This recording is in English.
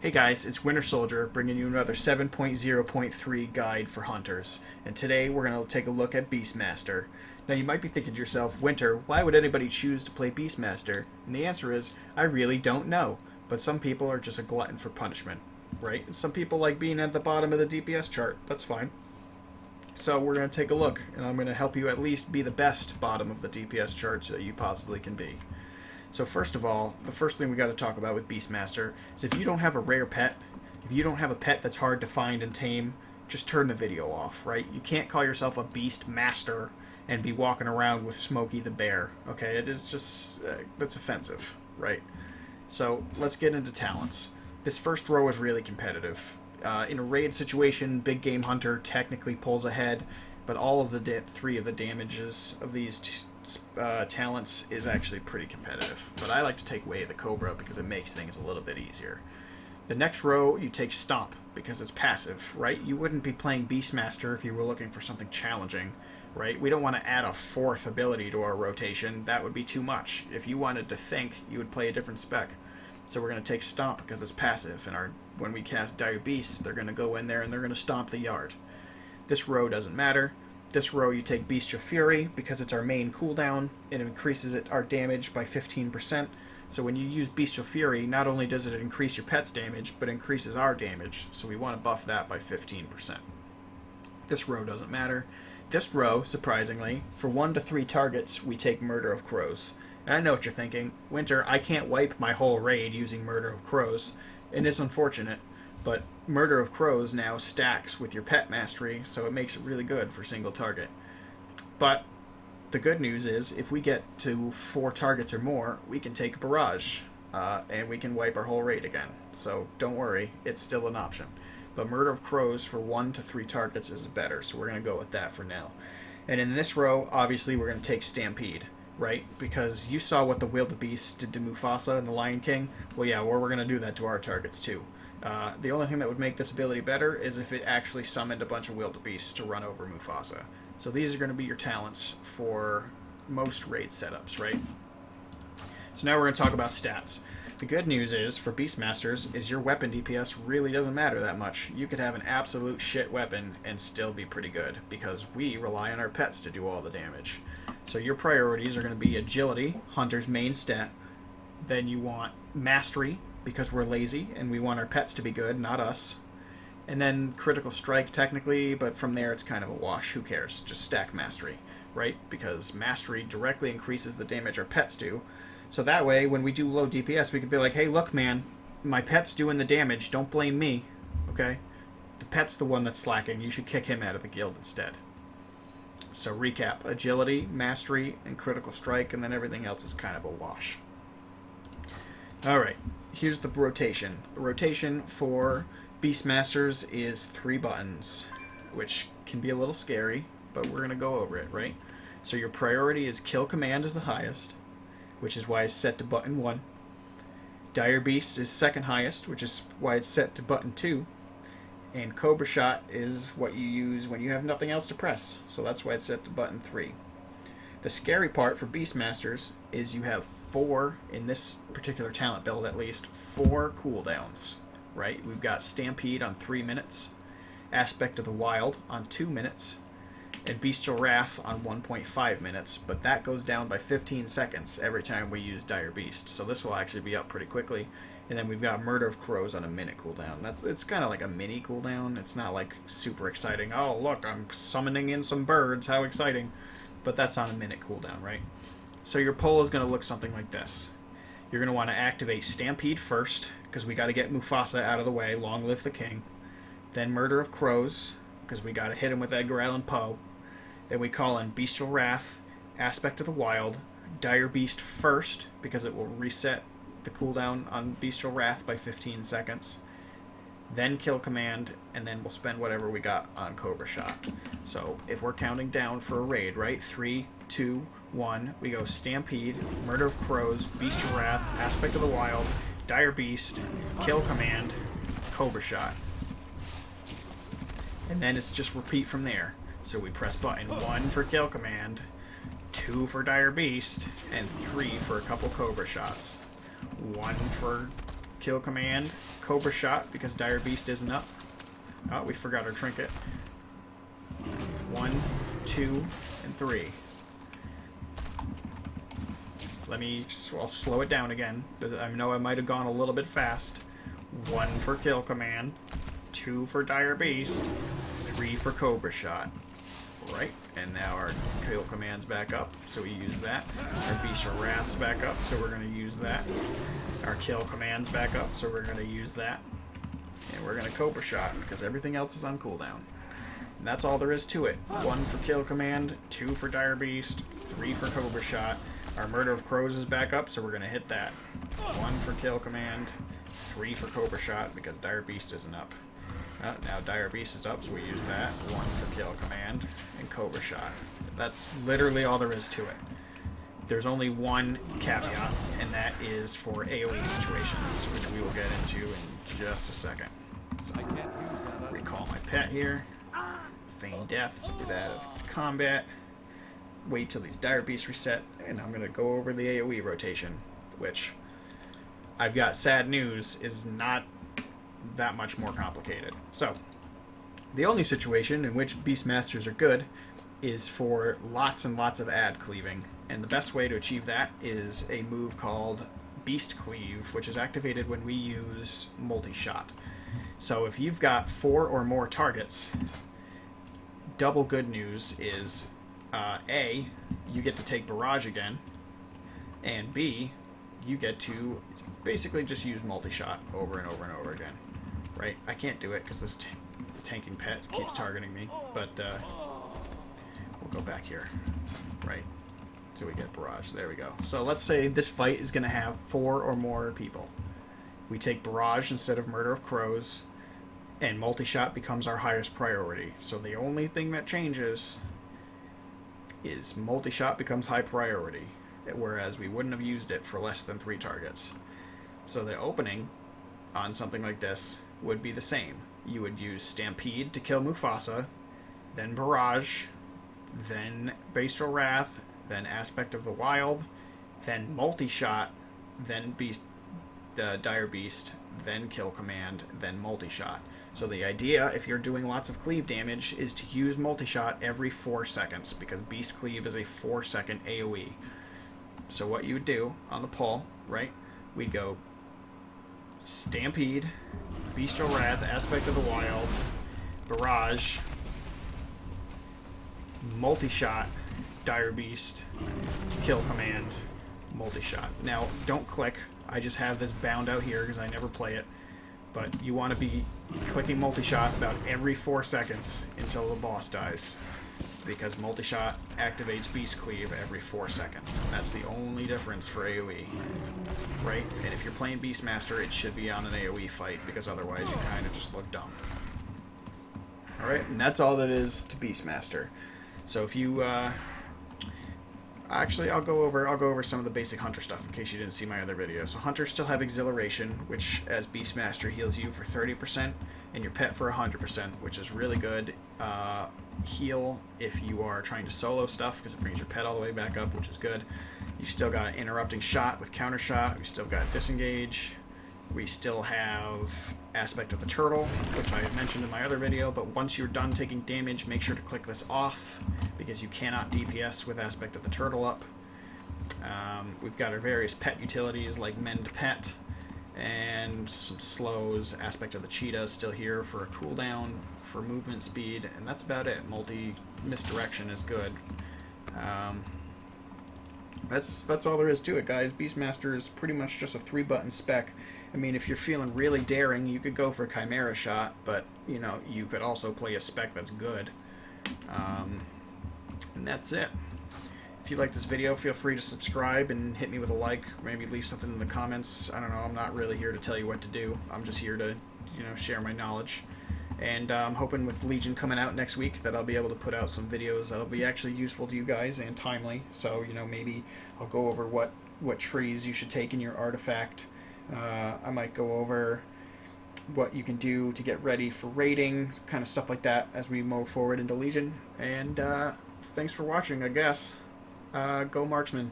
Hey guys, it's Winter Soldier bringing you another 7.0.3 guide for hunters, and today we're going to take a look at Beastmaster. Now you might be thinking to yourself, Winter, why would anybody choose to play Beastmaster? And the answer is, I really don't know, but some people are just a glutton for punishment, right? And some people like being at the bottom of the DPS chart, that's fine. So we're going to take a look, and I'm going to help you at least be the best bottom of the DPS chart that you possibly can be. So first of all, the first thing we got to talk about with Beastmaster is if you don't have a rare pet, if you don't have a pet that's hard to find and tame, just turn the video off, right? You can't call yourself a Beastmaster and be walking around with Smokey the Bear, okay? It is just, that's offensive, right? So let's get into talents. This first row is really competitive. In a raid situation, Big Game Hunter technically pulls ahead, but all of the three of the damages of these talents is actually pretty competitive. But I like to take Way of the Cobra because it makes things a little bit easier. The next row, you take Stomp because it's passive, right? You wouldn't be playing Beastmaster if you were looking for something challenging, right? We don't want to add a fourth ability to our rotation. That would be too much. If you wanted to think, you would play a different spec. So we're going to take Stomp because it's passive, and when we cast Dire Beasts, they're going to go in there and they're going to stomp the yard. This row doesn't matter. This row you take Bestial Fury because it's our main cooldown. It increases our damage by 15%. So when you use Bestial Fury, not only does it increase your pet's damage, but increases our damage. So we want to buff that by 15%. This row doesn't matter. This row, surprisingly, for 1 to 3 targets, we take Murder of Crows. And I know what you're thinking. Winter, I can't wipe my whole raid using Murder of Crows. And it's unfortunate. But Murder of Crows now stacks with your pet mastery, so it makes it really good for single target. But the good news is, if we get to 4 targets or more, we can take a barrage, and we can wipe our whole raid again. So don't worry, it's still an option. But Murder of Crows for 1 to 3 targets is better, so we're going to go with that for now. And in this row, obviously, we're going to take Stampede, right? Because you saw what the Wildebeest did to Mufasa and the Lion King. Well, yeah, we're going to do that to our targets too. The only thing that would make this ability better is if it actually summoned a bunch of wildebeests to run over Mufasa. So these are going to be your talents for most raid setups, right? So now we're going to talk about stats. The good news is, for Beastmasters, is your weapon DPS really doesn't matter that much. You could have an absolute shit weapon and still be pretty good, because we rely on our pets to do all the damage. So your priorities are going to be Agility, Hunter's main stat. Then you want Mastery, because we're lazy and we want our pets to be good, not us. And then Critical Strike, technically, but from there it's kind of a wash. Who cares? Just stack Mastery, right? Because Mastery directly increases the damage our pets do. So that way, when we do low DPS, we can be like, hey, look, man, my pet's doing the damage. Don't blame me, okay? The pet's the one that's slacking. You should kick him out of the guild instead. So recap, Agility, Mastery, and Critical Strike, and then everything else is kind of a wash. Alright, here's the rotation. The rotation for Beastmasters is 3 buttons, which can be a little scary, but we're going to go over it, right? So your priority is Kill Command is the highest, which is why it's set to button 1. Dire Beast is second highest, which is why it's set to button 2. And Cobra Shot is what you use when you have nothing else to press, so that's why it's set to button 3. The scary part for Beastmasters is you have 4, in this particular talent build at least, 4 cooldowns, right? We've got Stampede on 3 minutes, Aspect of the Wild on 2 minutes, and Bestial Wrath on 1.5 minutes, but that goes down by 15 seconds every time we use Dire Beast, so this will actually be up pretty quickly. And then we've got Murder of Crows on a minute cooldown. It's kind of like a mini cooldown. It's not like super exciting. Oh, look, I'm summoning in some birds. How exciting. But that's on a minute cooldown, right? So your pull is going to look something like this. You're going to want to activate Stampede first, because we got to get Mufasa out of the way. Long live the king. Then Murder of Crows, because we got to hit him with Edgar Allan Poe. Then we call in Bestial Wrath, Aspect of the Wild, Dire Beast first, because it will reset the cooldown on Bestial Wrath by 15 seconds. Then Kill Command, and then we'll spend whatever we got on Cobra Shot. So if we're counting down for a raid, right? 3, 2, 1, we go Stampede, Murder of Crows, Bestial Wrath, Aspect of the Wild, Dire Beast, Kill Command, Cobra Shot. And then it's just repeat from there. So we press button 1 for Kill Command, 2 for Dire Beast, and 3 for a couple Cobra Shots. 1 for Kill command, Cobra shot because Dire Beast isn't up. Oh, we forgot our trinket. 1, 2, and 3. I'll slow it down again. I know I might have gone a little bit fast. 1 for kill command, 2 for Dire Beast, 3 for Cobra shot. Right, and now our kill command's back up, so we use that. Our Beast of Wrath's back up, so we're going to use that. Our kill command's back up, so we're going to use that. And we're going to Cobra shot, because everything else is on cooldown. And that's all there is to it. 1 for kill command, 2 for Dire Beast, 3 for Cobra shot. Our Murder of Crows is back up, so we're going to hit that. 1 for kill command, 3 for Cobra shot, because Dire Beast isn't up. Now Dire Beast is up, so we use that. 1 for kill command and Cobra shot. That's literally all there is to it. There's only one caveat, and that is for AoE situations, which we will get into in just a second. So recall my pet here. Feign death, get out of combat. Wait till these Dire Beasts reset, and I'm going to go over the AoE rotation, which I've got sad news is not that much more complicated. So, the only situation in which Beastmasters are good is for lots and lots of ad cleaving, and the best way to achieve that is a move called Beast Cleave, which is activated when we use multi-shot. So if you've got 4 or more targets, double good news is A, you get to take Barrage again, and B, you get to basically just use multi-shot over and over and over again. Right? I can't do it because this tanking pet keeps targeting me, but we'll go back here. Right? So we get Barrage. There we go. So let's say this fight is going to have 4 or more people. We take Barrage instead of Murder of Crows, and multi-shot becomes our highest priority. So the only thing that changes is multi-shot becomes high priority, whereas we wouldn't have used it for less than 3 targets. So the opening on something like this would be the same. You would use Stampede to kill Mufasa, then Barrage, then Bestial Wrath, then Aspect of the Wild, then Multi-Shot, then Dire Beast, then Kill Command, then Multi-Shot. So the idea, if you're doing lots of cleave damage, is to use Multi-Shot every 4 seconds, because Beast Cleave is a 4-second AoE. So what you would do on the pull, right, we'd go Stampede, Bestial Wrath, Aspect of the Wild, Barrage, Multi-Shot, Dire Beast, Kill Command, Multi-Shot. Now, don't click. I just have this bound out here because I never play it. But you want to be clicking Multi-Shot about every 4 seconds until the boss dies, because Multi-Shot activates Beast Cleave every 4 seconds. And that's the only difference for AoE. Right? And if you're playing Beastmaster, it should be on an AoE fight, because otherwise you kind of just look dumb. Alright, and that's all that is to Beastmaster. So if you, actually, I'll go over some of the basic Hunter stuff in case you didn't see my other video. So Hunters still have Exhilaration, which as Beastmaster heals you for 30%, and your pet for 100%, which is really good. Heal if you are trying to solo stuff, because it brings your pet all the way back up, which is good. You've still got Interrupting Shot with Counter Shot. We've still got Disengage. We still have Aspect of the Turtle, which I had mentioned in my other video, but once you're done taking damage, make sure to click this off, because you cannot DPS with Aspect of the Turtle up. We've got our various pet utilities like Mend Pet, and some slows. Aspect of the Cheetah is still here for a cooldown, for movement speed, and that's about it. Misdirection is good. That's all there is to it, guys. Beastmaster is pretty much just a 3-button spec. I mean, if you're feeling really daring, you could go for Chimera Shot, but, you know, you could also play a spec that's good. And that's it. If you like this video, feel free to subscribe and hit me with a like. Maybe leave something in the comments. I don't know, I'm not really here to tell you what to do. I'm just here to, you know, share my knowledge. And I'm hoping with Legion coming out next week that I'll be able to put out some videos that'll be actually useful to you guys and timely. So, you know, maybe I'll go over what trees you should take in your artifact. I might go over what you can do to get ready for raiding, kind of stuff like that as we move forward into Legion. And thanks for watching, I guess. Go Marksman.